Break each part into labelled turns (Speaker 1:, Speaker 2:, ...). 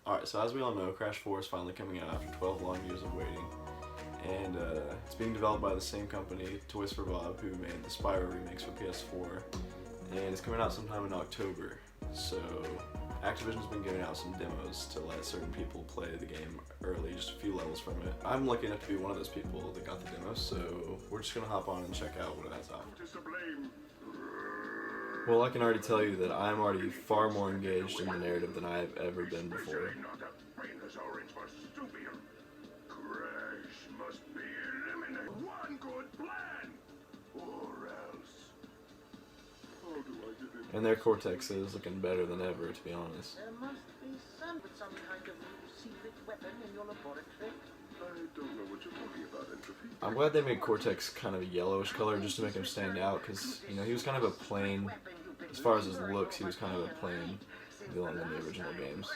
Speaker 1: Alright, so as we all know, Crash 4 is finally coming out after 12 long years of waiting. And it's being developed by the same company, Toys for Bob, who made the Spyro remakes for PS4. And it's coming out sometime in October. So Activision's been giving out some demos to let certain people play the game early, just a few levels from it. I'm lucky enough to be one of those people that got the demo, so we're just gonna hop on and check out what it has to offer. Well, I can already tell you that I'm already far more engaged in the narrative than I have ever been before. And their Cortex is looking better than ever, to be honest.
Speaker 2: There must be some kind of new secret weapon in your laboratory.
Speaker 3: I don't know what you're talking about, Entropy.
Speaker 1: I'm glad they made Cortex kind of a yellowish color just to make him stand out, because, you know, he was kind of a plain, as far as his looks, he was kind of a plain villain in the original games.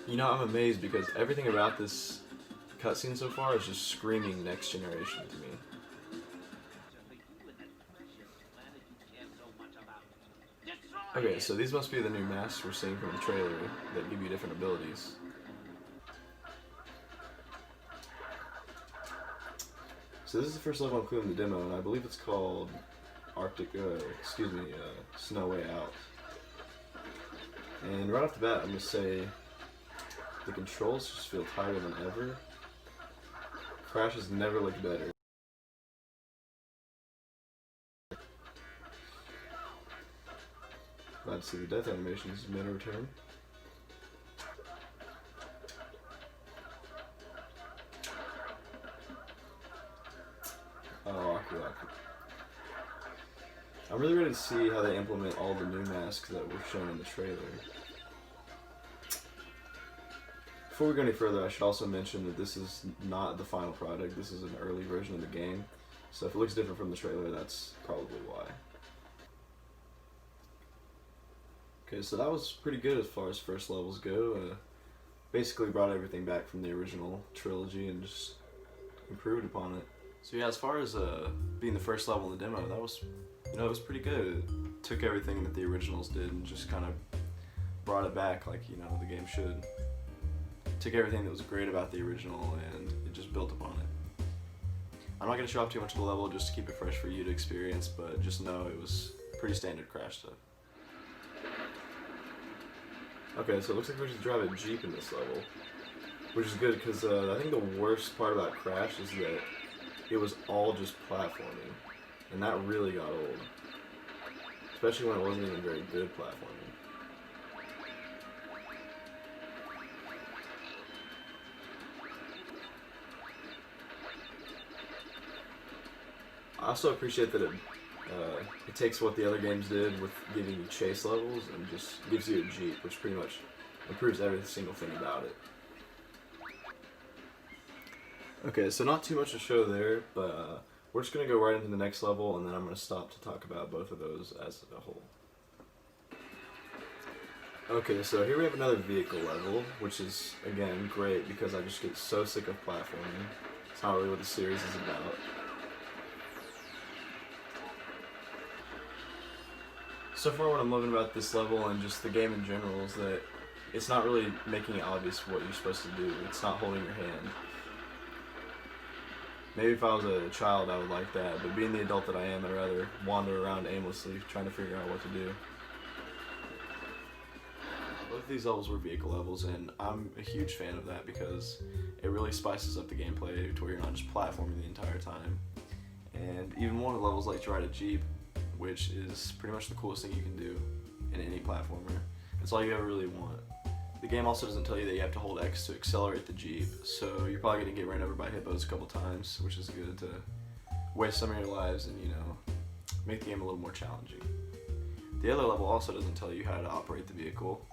Speaker 1: You know, I'm amazed because everything about this cutscene so far is just screaming next generation to me. Okay, so these must be the new masks we're seeing from the trailer that give you different abilities. So this is the first level including the demo, and I believe it's called Snow Way Out. And right off the bat, I'm gonna say the controls just feel tighter than ever. Crash has never looked better. Glad to see the death animations made a return. Oh, Aku. I'm really ready to see how they implement all the new masks that were shown in the trailer. Before we go any further, I should also mention that this is not the final product. This is an early version of the game. So if it looks different from the trailer, that's probably why. Okay, so that was pretty good as far as first levels go. Basically brought everything back from the original trilogy and just improved upon it. So yeah, as far as being the first level in the demo, that was, you know, it was pretty good. It took everything that the originals did and just kind of brought it back like, you know, the game should. It took everything that was great about the original and it just built upon it. I'm not going to show off too much of the level just to keep it fresh for you to experience, but just know it was pretty standard Crash stuff. Okay, so it looks like we should drive a Jeep in this level, which is good because I think the worst part about Crash is that it was all just platforming, and that really got old, especially when it wasn't even very good platforming. I also appreciate that it takes what the other games did with giving you chase levels and just gives you a Jeep, which pretty much improves every single thing about it. Okay, so not too much to show there, but we're just going to go right into the next level, and then I'm going to stop to talk about both of those as a whole. Okay, so here we have another vehicle level, which is, again, great because I just get so sick of platforming. It's not really what the series is about. So far what I'm loving about this level and just the game in general is that it's not really making it obvious what you're supposed to do. It's not holding your hand. Maybe if I was a child I would like that, but being the adult that I am, I'd rather wander around aimlessly trying to figure out what to do. Both of these levels were vehicle levels, and I'm a huge fan of that because it really spices up the gameplay to where you're not just platforming the entire time. And even one of the levels lets you ride a Jeep, which is pretty much the coolest thing you can do in any platformer. It's all you ever really want. The game also doesn't tell you that you have to hold X to accelerate the Jeep, so you're probably going to get ran over by hippos a couple times, which is good to waste some of your lives and, you know, make the game a little more challenging. The other level also doesn't tell you how to operate the vehicle,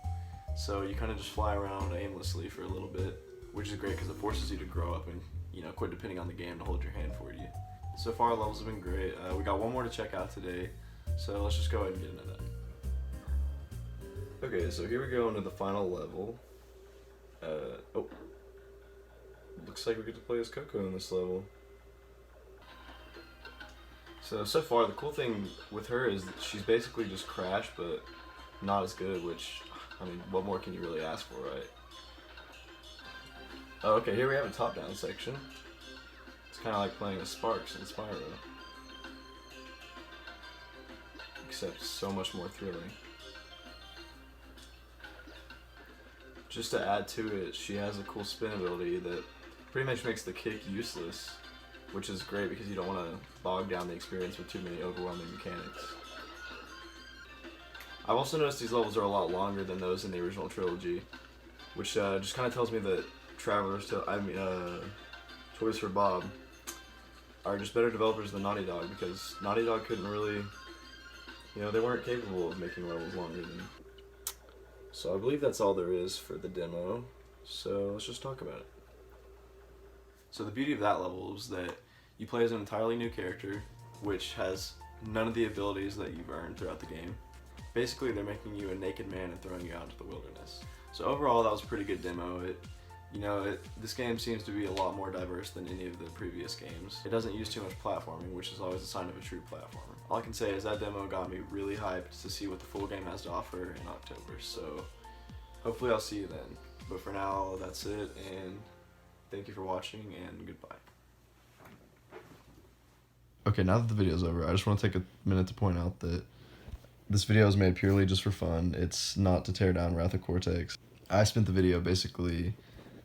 Speaker 1: so you kind of just fly around aimlessly for a little bit, which is great because it forces you to grow up and, you know, quit depending on the game to hold your hand for you. So far, our levels have been great. We got one more to check out today, so let's just go ahead and get into that. Okay, so here we go into the final level. Looks like we get to play as Coco in this level. So far, the cool thing with her is that she's basically just Crash, but not as good, which, I mean, what more can you really ask for, right? Oh, okay, here we have a top-down section. It's kind of like playing as Sparks in Spyro. Except so much more thrilling. Just to add to it, she has a cool spin ability that pretty much makes the kick useless, which is great because you don't want to bog down the experience with too many overwhelming mechanics. I've also noticed these levels are a lot longer than those in the original trilogy, which just kind of tells me that Toys for Bob are just better developers than Naughty Dog, because Naughty Dog couldn't really, they weren't capable of making levels longer than. So I believe that's all there is for the demo, so let's just talk about it. So the beauty of that level is that you play as an entirely new character, which has none of the abilities that you've earned throughout the game. Basically, they're making you a naked man and throwing you out into the wilderness. So overall, that was a pretty good demo. This game seems to be a lot more diverse than any of the previous games. It doesn't use too much platforming, which is always a sign of a true platformer. All I can say is that demo got me really hyped to see what the full game has to offer in October, so hopefully I'll see you then. But for now, that's it, and thank you for watching, and goodbye. Okay, now that the video's over, I just want to take a minute to point out that this video is made purely just for fun. It's not to tear down Wrath of Cortex. I spent the video basically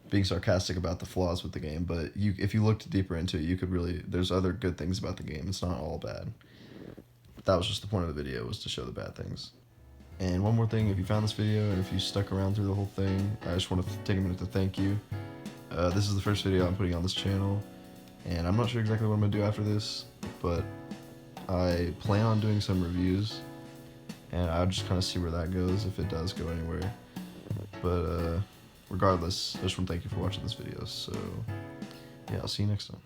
Speaker 1: being sarcastic about the flaws with the game, but if you looked deeper into it, you could really, there's other good things about the game. It's not all bad. That was just the point of the video, was to show the bad things. And one more thing, if you found this video and if you stuck around through the whole thing, I just want to take a minute to thank you. This is the first video I'm putting on this channel, and I'm not sure exactly what I'm going to do after this, but I plan on doing some reviews, and I'll just kind of see where that goes, if it does go anywhere. But regardless, I just want to thank you for watching this video, so yeah, I'll see you next time.